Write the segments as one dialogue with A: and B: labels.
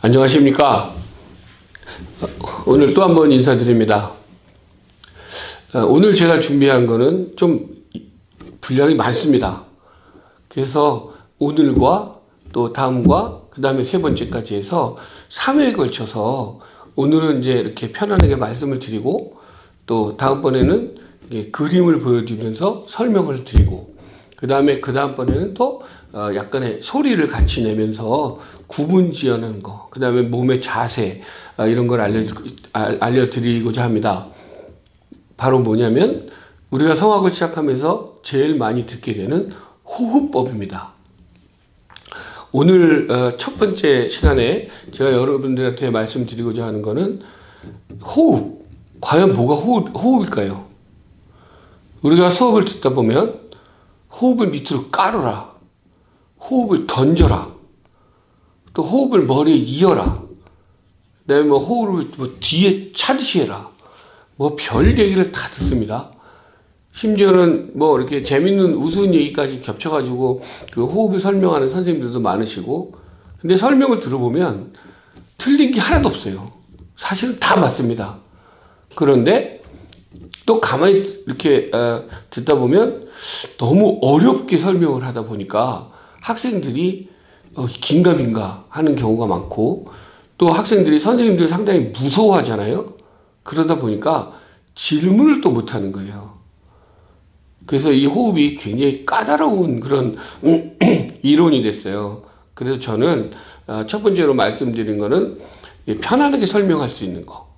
A: 안녕하십니까. 오늘 또 한 번 인사드립니다. 오늘 제가 준비한 거는 좀 분량이 많습니다. 그래서 오늘과 또 다음과 그 다음에 세 번째까지 해서 3회에 걸쳐서 오늘은 이제 이렇게 편안하게 말씀을 드리고 또 다음번에는 그림을 보여주면서 설명을 드리고 그 다음번에는 또 약간의 소리를 같이 내면서 구분 지어내는 거, 그 다음에 몸의 자세, 이런 걸 알려드리고자 합니다. 바로 뭐냐면, 우리가 성악을 시작하면서 제일 많이 듣게 되는 호흡법입니다. 오늘 첫 번째 시간에 제가 여러분들한테 말씀드리고자 하는 거는 호흡. 과연 뭐가 호흡일까요? 우리가 수업을 듣다 보면 호흡을 밑으로 깔아라, 호흡을 던져라, 또 호흡을 머리에 이어라, 그다음에 뭐 호흡을 뒤에 차듯이 해라, 뭐 별 얘기를 다 듣습니다. 심지어는 뭐 이렇게 재밌는 우스운 얘기까지 겹쳐가지고 그 호흡을 설명하는 선생님들도 많으시고, 근데 설명을 들어보면 틀린 게 하나도 없어요. 사실은 다 맞습니다. 그런데 또 가만히 이렇게 듣다 보면 너무 어렵게 설명을 하다 보니까 학생들이 긴가민가 하는 경우가 많고, 또 학생들이 선생님들 상당히 무서워하잖아요. 그러다 보니까 질문을 또 못하는 거예요. 그래서 이 호흡이 굉장히 까다로운 그런 이론이 됐어요. 그래서 저는 첫 번째로 말씀드린 거는 편안하게 설명할 수 있는 거.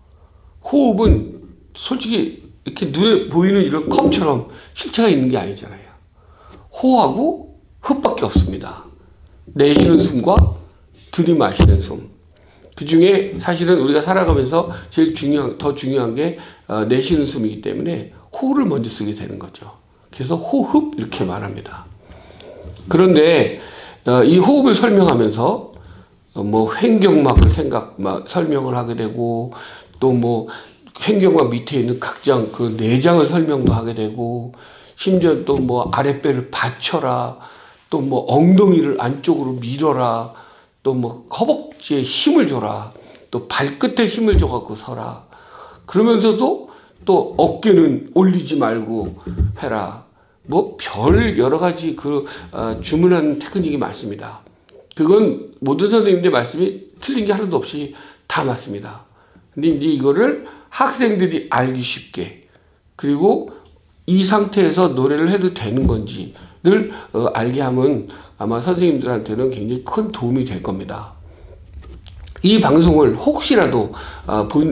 A: 호흡은 솔직히 이렇게 눈에 보이는 이런 컵처럼 실체가 있는 게 아니잖아요. 호하고 흡밖에 없습니다. 내쉬는 숨과 들이마시는 숨. 그 중에 사실은 우리가 살아가면서 제일 더 중요한 게 내쉬는 숨이기 때문에 호를 먼저 쓰게 되는 거죠. 그래서 호흡 이렇게 말합니다. 그런데 이 호흡을 설명하면서 뭐 횡격막을 설명을 하게 되고, 또 뭐 횡격막 밑에 있는 각장 그 내장을 설명도 하게 되고, 심지어 또 뭐 아랫배를 받쳐라, 또 뭐 엉덩이를 안쪽으로 밀어라, 또 뭐 허벅지에 힘을 줘라, 또 발끝에 힘을 줘갖고 서라. 그러면서도 또 어깨는 올리지 말고 해라. 뭐 별 여러 가지 주문하는 테크닉이 많습니다. 그건 모든 선생님들 말씀이 틀린 게 하나도 없이 다 맞습니다. 근데 이제 이거를 학생들이 알기 쉽게, 그리고 이 상태에서 노래를 해도 되는 건지를 알게 하면 아마 선생님들한테는 굉장히 큰 도움이 될 겁니다. 이 방송을 혹시라도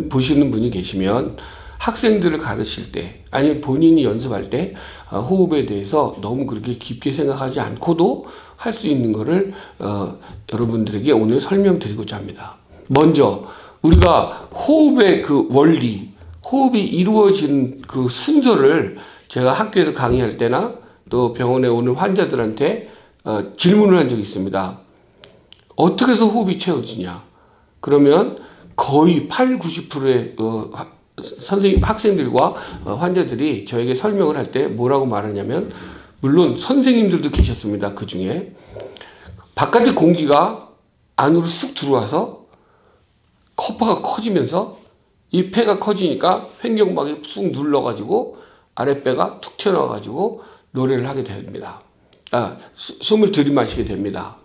A: 보시는 분이 계시면 학생들을 가르칠 때, 아니면 본인이 연습할 때 호흡에 대해서 너무 그렇게 깊게 생각하지 않고도 할 수 있는 거를 여러분들에게 오늘 설명드리고자 합니다. 먼저 우리가 호흡의 그 원리, 호흡이 이루어진 그 순서를 제가 학교에서 강의할 때나 또 병원에 오는 환자들한테 질문을 한 적이 있습니다. 어떻게 해서 호흡이 채워지냐? 그러면 거의 80~90%의 학생들과 환자들이 저에게 설명을 할 때 뭐라고 말하냐면, 물론 선생님들도 계셨습니다. 그 중에 바깥의 공기가 안으로 쑥 들어와서 커퍼가 커지면서 이 폐가 커지니까 횡격막이 쑥 눌러가지고 아랫배가 툭 튀어나와가지고 노래를 하게 됩니다. 숨을 들이마시게 됩니다.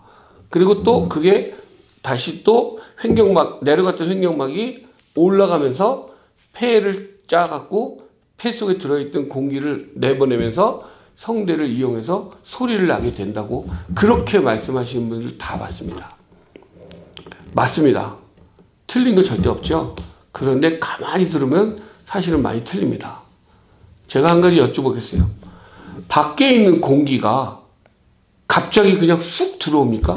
A: 그리고 또 그게 다시 또 내려갔던 횡격막이 올라가면서 폐를 짜갖고 폐 속에 들어있던 공기를 내보내면서 성대를 이용해서 소리를 나게 된다고 그렇게 말씀하시는 분들 다 봤습니다. 맞습니다. 틀린 거 절대 없죠. 그런데 가만히 들으면 사실은 많이 틀립니다. 제가 한 가지 여쭤보겠어요. 밖에 있는 공기가 갑자기 그냥 쑥 들어옵니까?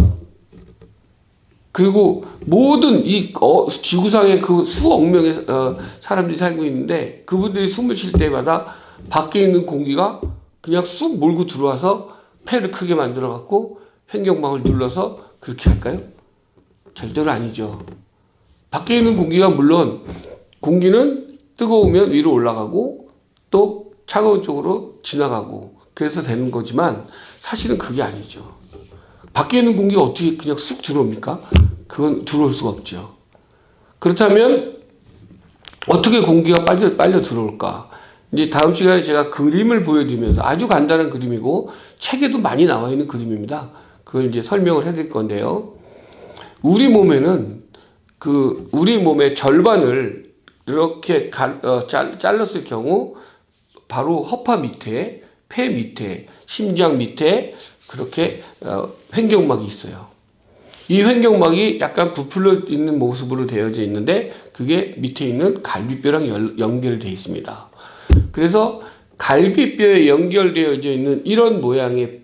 A: 그리고 모든 이 지구상에 그 수억 명의 사람들이 살고 있는데, 그분들이 숨을 쉴 때마다 밖에 있는 공기가 그냥 쑥 몰고 들어와서 폐를 크게 만들어 갖고 횡격막을 눌러서 그렇게 할까요? 절대로 아니죠. 밖에 있는 공기가, 물론 공기는 뜨거우면 위로 올라가고 또 차가운 쪽으로 지나가고 그래서 되는 거지만 사실은 그게 아니죠. 밖에 있는 공기가 어떻게 그냥 쑥 들어옵니까? 그건 들어올 수가 없죠. 그렇다면 어떻게 공기가 빨려 들어올까? 이제 다음 시간에 제가 그림을 보여드리면서 아주 간단한 그림이고 책에도 많이 나와 있는 그림입니다. 그걸 이제 설명을 해드릴 건데요. 우리 몸에는 우리 몸의 절반을 이렇게 잘랐을 경우 바로 허파 밑에, 폐 밑에, 심장 밑에 그렇게 횡격막이 있어요. 이 횡격막이 약간 부풀려 있는 모습으로 되어져 있는데 그게 밑에 있는 갈비뼈랑 연결되어 있습니다. 그래서 갈비뼈에 연결되어져 있는 이런 모양의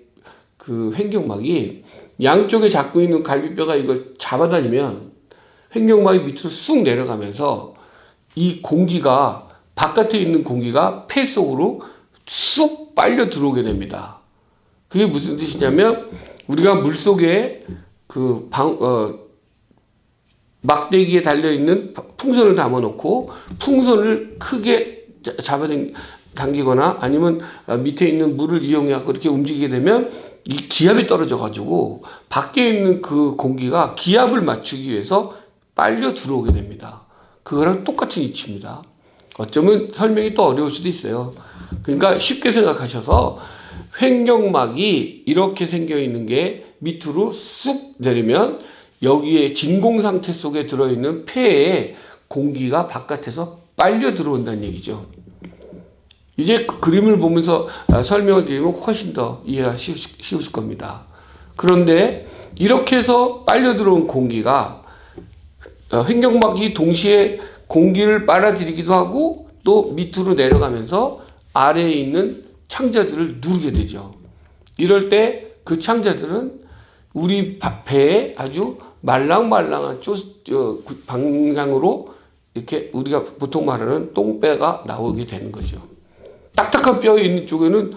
A: 그 횡격막이 양쪽에 잡고 있는 갈비뼈가 이걸 잡아다니면 횡격막이 밑으로 쑥 내려가면서 이 공기가 바깥에 있는 공기가 폐 속으로 쑥 빨려 들어오게 됩니다. 그게 무슨 뜻이냐면 우리가 물속에 막대기에 달려있는 풍선을 담아놓고 풍선을 크게 당기거나 아니면 밑에 있는 물을 이용해서 그렇게 움직이게 되면 이 기압이 떨어져 가지고 밖에 있는 그 공기가 기압을 맞추기 위해서 빨려 들어오게 됩니다. 그거랑 똑같은 이치입니다. 어쩌면 설명이 또 어려울 수도 있어요. 그러니까 쉽게 생각하셔서 횡격막이 이렇게 생겨 있는 게 밑으로 쑥 내리면 여기에 진공 상태 속에 들어있는 폐에 공기가 바깥에서 빨려 들어온다는 얘기죠. 이제 그림을 보면서 설명을 드리면 훨씬 더 이해가 쉬우실 겁니다. 그런데 이렇게 해서 빨려 들어온 공기가 횡격막이 동시에 공기를 빨아들이기도 하고 또 밑으로 내려가면서 아래에 있는 창자들을 누르게 되죠. 이럴 때 그 창자들은 우리 배에 아주 말랑말랑한 방향으로 이렇게 우리가 보통 말하는 똥배가 나오게 되는 거죠. 딱딱한 뼈 있는 쪽에는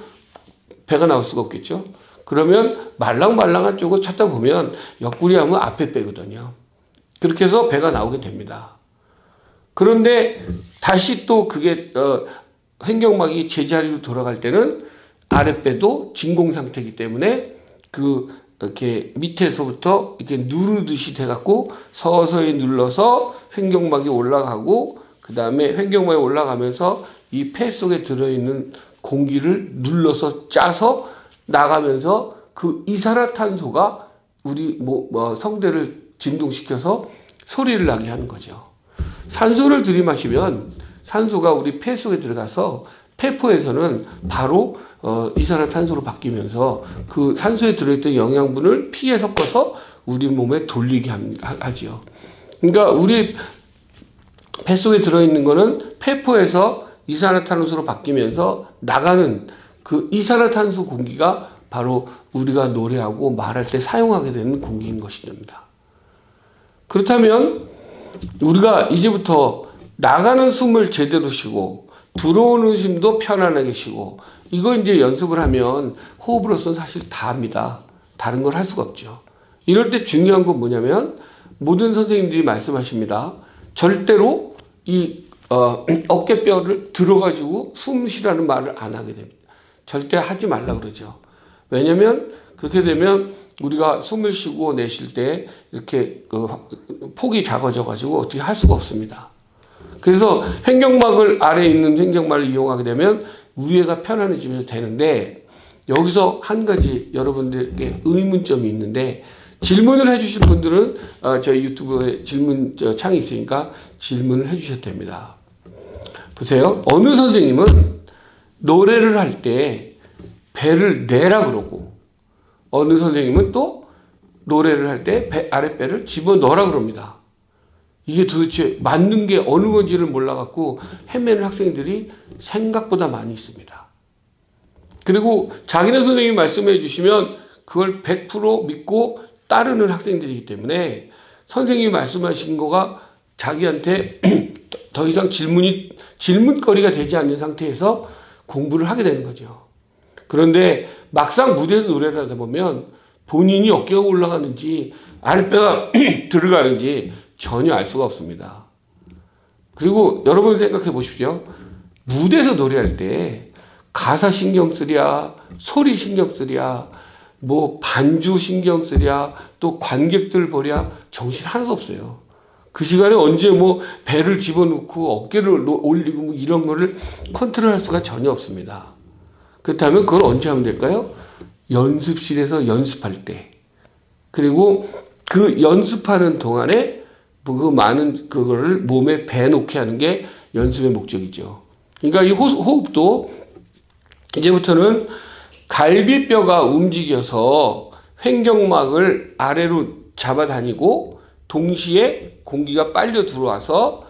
A: 배가 나올 수가 없겠죠. 그러면 말랑말랑한 쪽을 찾다 보면 옆구리 하면 앞에 빼거든요. 그렇게 해서 배가 나오게 됩니다. 그런데 다시 또 그게 횡격막이 제자리로 돌아갈 때는 아랫배도 진공 상태이기 때문에 이렇게 밑에서부터 이렇게 누르듯이 돼갖고 서서히 눌러서 횡격막이 올라가고 그 다음에 횡격막이 올라가면서 이 폐 속에 들어있는 공기를 눌러서 짜서 나가면서 그 이산화탄소가 우리 성대를 진동시켜서 소리를 나게 하는 거죠. 산소를 들이마시면 산소가 우리 폐 속에 들어가서 폐포에서는 바로 이산화탄소로 바뀌면서 그 산소에 들어있던 영양분을 피에 섞어서 우리 몸에 돌리게 하죠. 그러니까 우리 폐 속에 들어있는 거는 폐포에서 이산화탄소로 바뀌면서 나가는 그 이산화탄소 공기가 바로 우리가 노래하고 말할 때 사용하게 되는 공기인 것이 됩니다. 그렇다면 우리가 이제부터 나가는 숨을 제대로 쉬고 들어오는 숨도 편안하게 쉬고 이거 이제 연습을 하면 호흡으로서는 사실 다 합니다. 다른 걸 할 수가 없죠. 이럴 때 중요한 건 뭐냐면 모든 선생님들이 말씀하십니다. 절대로 이 어깨뼈를 들어가지고 숨 쉬라는 말을 안 하게 됩니다. 절대 하지 말라 그러죠. 왜냐면 그렇게 되면 우리가 숨을 쉬고 내쉴 때 이렇게 폭이 작아져 가지고 어떻게 할 수가 없습니다. 그래서 횡격막을 아래에 있는 횡격막을 이용하게 되면 위에가 편안해지면서 되는데 여기서 한 가지 여러분들께 의문점이 있는데 질문을 해주실 분들은 저희 유튜브에 질문 창이 있으니까 질문을 해주셔도 됩니다. 보세요. 어느 선생님은 노래를 할 때 배를 내라 그러고 어느 선생님은 또 노래를 할 때 아랫배를 집어넣으라 그럽니다. 이게 도대체 맞는 게 어느 건지를 몰라갖고 헤매는 학생들이 생각보다 많이 있습니다. 그리고 자기네 선생님이 말씀해 주시면 그걸 100% 믿고 따르는 학생들이기 때문에 선생님이 말씀하신 거가 자기한테 더 이상 질문거리가 되지 않는 상태에서 공부를 하게 되는 거죠. 그런데 막상 무대에서 노래를 하다 보면 본인이 어깨가 올라가는지 아랫배가 들어가는지 전혀 알 수가 없습니다. 그리고 여러분 생각해 보십시오. 무대에서 노래할 때 가사 신경 쓰랴, 소리 신경 쓰랴, 뭐 반주 신경 쓰랴 또 관객들 보랴 정신 하나도 없어요. 그 시간에 언제 뭐 배를 집어넣고 어깨를 올리고 뭐 이런 거를 컨트롤할 수가 전혀 없습니다. 그렇다면 그걸 언제 하면 될까요? 연습실에서 연습할 때. 그리고 그 연습하는 동안에 그 많은 그거를 몸에 배놓게 하는 게 연습의 목적이죠. 그러니까 이 호흡도 이제부터는 갈비뼈가 움직여서 횡격막을 아래로 잡아다니고 동시에 공기가 빨려 들어와서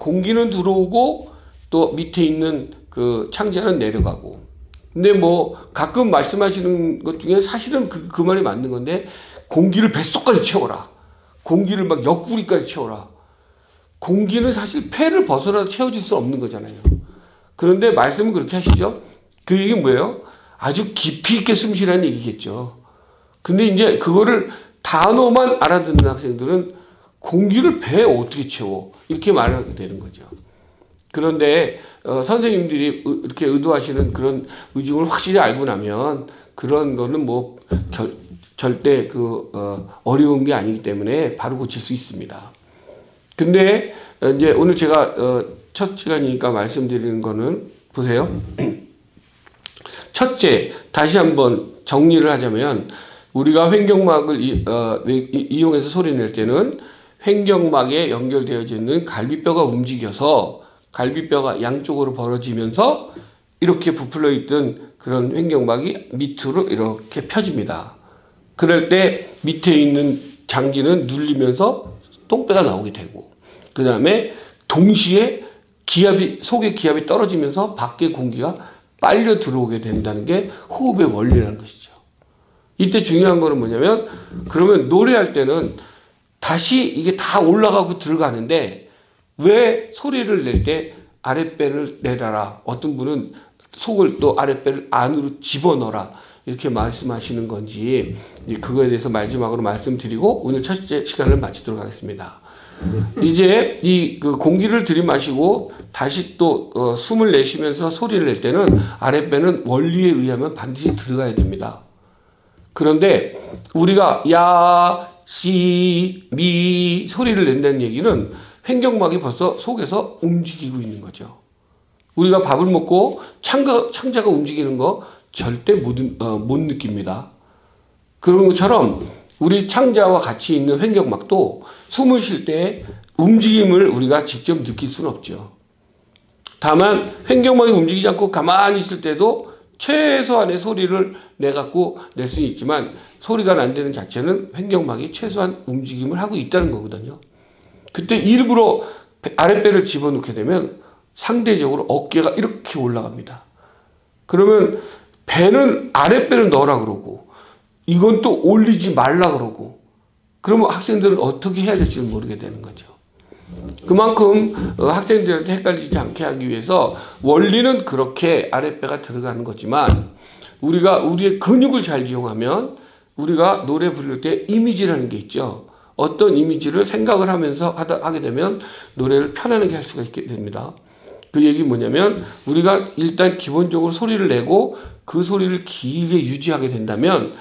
A: 공기는 들어오고 또 밑에 있는 그 창자는 내려가고. 근데 뭐 가끔 말씀하시는 것 중에 사실은 그 말이 맞는 건데 공기를 뱃속까지 채워라. 공기를 막 옆구리까지 채워라. 공기는 사실 폐를 벗어나도 채워질 수 없는 거잖아요. 그런데 말씀은 그렇게 하시죠. 그 얘기는 뭐예요? 아주 깊이 있게 숨 쉬라는 얘기겠죠. 근데 이제 그거를 단어만 알아듣는 학생들은 공기를 배에 어떻게 채워? 이렇게 말하게 되는 거죠. 그런데 선생님들이 이렇게 의도하시는 그런 의중을 확실히 알고 나면 그런 거는 뭐 절대 어려운 게 아니기 때문에 바로 고칠 수 있습니다. 근데 이제 오늘 제가 첫 시간이니까 말씀드리는 거는 보세요. 첫째, 다시 한번 정리를 하자면 우리가 횡격막을 이용해서 소리 낼 때는 횡격막에 연결되어져 있는 갈비뼈가 움직여서 갈비뼈가 양쪽으로 벌어지면서 이렇게 부풀려 있던 그런 횡격막이 밑으로 이렇게 펴집니다. 그럴 때 밑에 있는 장기는 눌리면서 똥배가 나오게 되고 그 다음에 동시에 속의 기압이 떨어지면서 밖에 공기가 빨려 들어오게 된다는 게 호흡의 원리라는 것이죠. 이때 중요한 거는 뭐냐면 그러면 노래할 때는 다시 이게 다 올라가고 들어가는데 왜 소리를 낼 때 아랫배를 내려라. 어떤 분은 속을 또 아랫배를 안으로 집어넣어라. 이렇게 말씀하시는 건지 그거에 대해서 마지막으로 말씀드리고 오늘 첫째 시간을 마치도록 하겠습니다. 이제 그 공기를 들이마시고 다시 또 숨을 내쉬면서 소리를 낼 때는 아랫배는 원리에 의하면 반드시 들어가야 됩니다. 그런데 우리가 야, 시, 미 소리를 낸다는 얘기는 횡격막이 벌써 속에서 움직이고 있는 거죠. 우리가 밥을 먹고 창자가 움직이는 거 절대 못 느낍니다. 그런 것처럼 우리 창자와 같이 있는 횡격막도 숨을 쉴 때 움직임을 우리가 직접 느낄 수는 없죠. 다만 횡격막이 움직이지 않고 가만히 있을 때도 최소한의 소리를 내갖고 낼 수 있지만 소리가 난다는 자체는 횡격막이 최소한 움직임을 하고 있다는 거거든요. 그때 일부러 아랫배를 집어넣게 되면 상대적으로 어깨가 이렇게 올라갑니다. 그러면 배는 아랫배를 넣으라 그러고 이건 또 올리지 말라 그러고 그러면 학생들은 어떻게 해야 될지는 모르게 되는 거죠. 그만큼 학생들한테 헷갈리지 않게 하기 위해서 원리는 그렇게 아랫배가 들어가는 거지만 우리가 우리의 근육을 잘 이용하면 우리가 노래 부를 때 이미지라는 게 있죠. 어떤 이미지를 생각을 하면서 하게 되면 노래를 편안하게 할 수가 있게 됩니다. 그 얘기 뭐냐면 우리가 일단 기본적으로 소리를 내고 그 소리를 길게 유지하게 된다면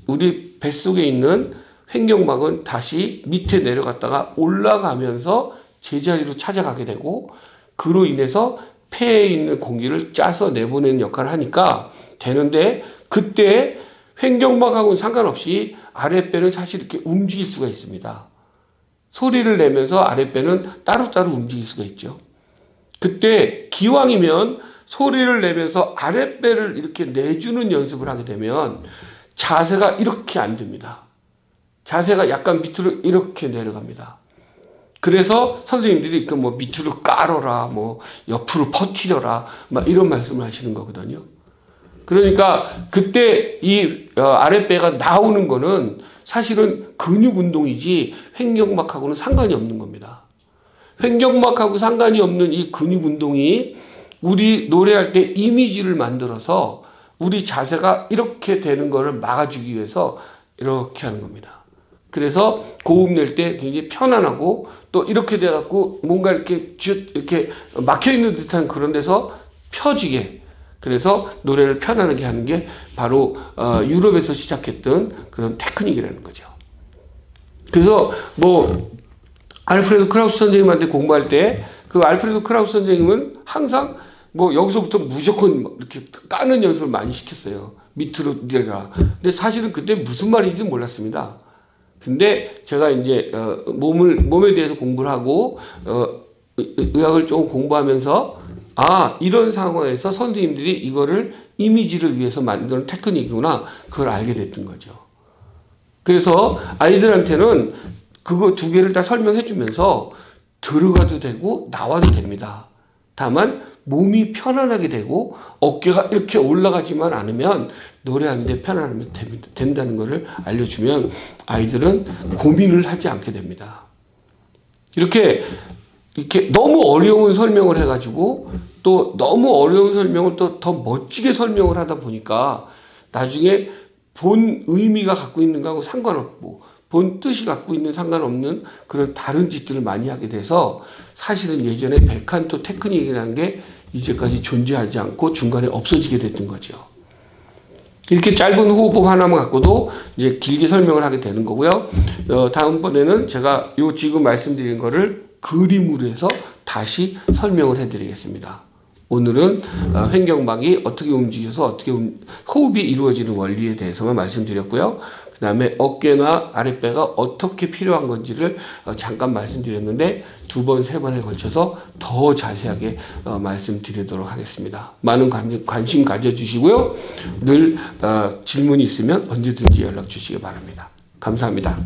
A: 우리 뱃속에 있는 횡격막은 다시 밑에 내려갔다가 올라가면서 제자리로 찾아가게 되고 그로 인해서 폐에 있는 공기를 짜서 내보내는 역할을 하니까 되는데 그때 횡격막하고는 상관없이 아랫배는 사실 이렇게 움직일 수가 있습니다. 소리를 내면서 아랫배는 따로따로 움직일 수가 있죠. 그때 기왕이면 소리를 내면서 아랫배를 이렇게 내주는 연습을 하게 되면 자세가 이렇게 안 됩니다. 자세가 약간 밑으로 이렇게 내려갑니다. 그래서 선생님들이 그 뭐 밑으로 깔아라, 뭐 옆으로 퍼뜨려라, 막 이런 말씀을 하시는 거거든요. 그러니까 그때 이 아랫배가 나오는 거는 사실은 근육 운동이지 횡격막하고는 상관이 없는 겁니다. 횡격막하고 상관이 없는 이 근육 운동이 우리 노래할 때 이미지를 만들어서 우리 자세가 이렇게 되는 거를 막아주기 위해서 이렇게 하는 겁니다. 그래서 고음 낼 때 굉장히 편안하고 또 이렇게 돼갖고 뭔가 이렇게 막혀있는 듯한 그런 데서 펴지게 그래서 노래를 편안하게 하는 게 바로 유럽에서 시작했던 그런 테크닉이라는 거죠. 그래서 뭐 알프레드 크라우스 선생님한테 공부할 때 그 알프레드 크라우스 선생님은 항상 뭐 여기서부터 무조건 이렇게 까는 연습을 많이 시켰어요. 밑으로 내려가. 근데 사실은 그때 무슨 말인지 몰랐습니다. 근데 제가 이제 몸에 대해서 공부를 하고 의학을 좀 공부하면서 이런 상황에서 선생님들이 이거를 이미지를 위해서 만드는 테크닉이구나, 그걸 알게 됐던 거죠. 그래서 아이들한테는 그거 두 개를 다 설명해 주면서 들어가도 되고 나와도 됩니다. 다만 몸이 편안하게 되고 어깨가 이렇게 올라가지만 않으면 노래하는데 편안하면 된다는 것을 알려주면 아이들은 고민을 하지 않게 됩니다. 이렇게 너무 어려운 설명을 해가지고 또 너무 어려운 설명을 또 더 멋지게 설명을 하다 보니까 나중에 본 의미가 갖고 있는 거하고 상관없고 본 뜻이 갖고 있는 상관없는 그런 다른 짓들을 많이 하게 돼서 사실은 예전에 벨칸토 테크닉이라는 게 이제까지 존재하지 않고 중간에 없어지게 됐던 거죠. 이렇게 짧은 호흡법 하나만 갖고도 이제 길게 설명을 하게 되는 거고요. 다음번에는 제가 지금 말씀드린 거를 그림으로 해서 다시 설명을 해드리겠습니다. 오늘은 횡격막이 어떻게 움직여서 어떻게 호흡이 이루어지는 원리에 대해서만 말씀드렸고요. 그 다음에 어깨나 아랫배가 어떻게 필요한 건지를 잠깐 말씀드렸는데 2번, 3번에 걸쳐서 더 자세하게 말씀드리도록 하겠습니다. 많은 관심 가져주시고요. 늘 질문이 있으면 언제든지 연락 주시기 바랍니다. 감사합니다.